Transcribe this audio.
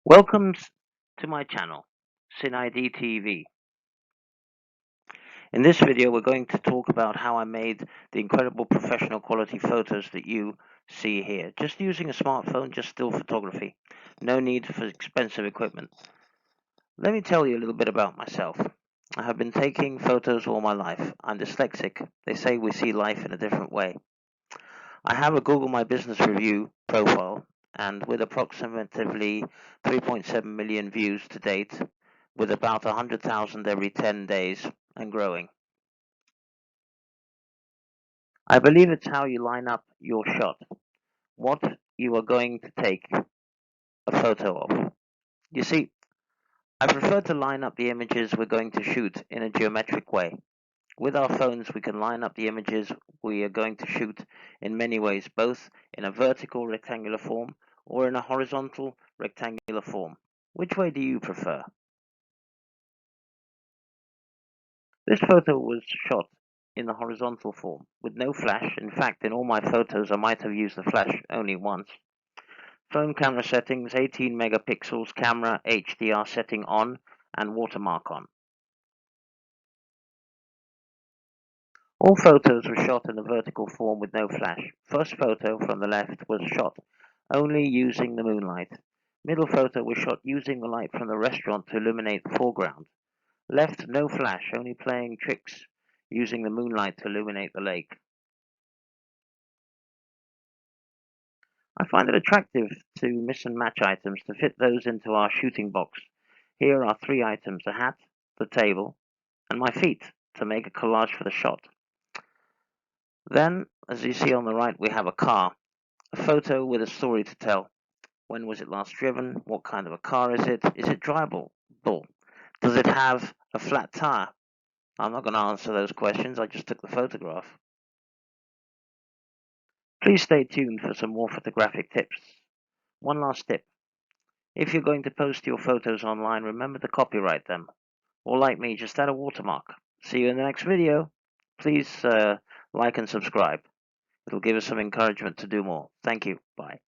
Welcome to my channel, CIN ID TV. In this video, we're going to talk about how I made the incredible professional quality photos that you see here, just using a smartphone, just still photography. No need for expensive equipment. Let me tell you a little bit about myself. I have been taking photos all my life. I'm dyslexic. They say we see life in a different way. I have a Google My Business Review profile, and with approximately 3.7 million views to date, with about 100,000 every 10 days and growing. I believe it's how you line up your shot, what you are going to take a photo of. You see, I prefer to line up the images we're going to shoot in a geometric way. With our phones, we can line up the images we are going to shoot in many ways, both in a vertical rectangular form or in a horizontal rectangular form. Which way do you prefer? This photo was shot in the horizontal form with no flash. In fact, in all my photos, I might have used the flash only once. Phone camera settings, 18 megapixels, camera HDR setting on and watermark on. All photos were shot in the vertical form with no flash. First photo from the left was shot only using the moonlight. Middle photo was shot using the light from the restaurant to illuminate the foreground. Left, no flash, only playing tricks using the moonlight to illuminate the lake. I find it attractive to mix and match items to fit those into our shooting box. Here are 3 items: a hat, the table, and my feet to make a collage for the shot. Then, as you see on the right, we have a car, a photo with a story to tell. When was it last driven? What kind of a car is it? Is it drivable? Does it have a flat tire? I'm not going to answer those questions. I just took the photograph. Please stay tuned for some more photographic tips. One last tip. If you're going to post your photos online, remember to copyright them. Or like me, just add a watermark. See you in the next video. Please like and subscribe. It'll give us some encouragement to do more. Thank you. Bye.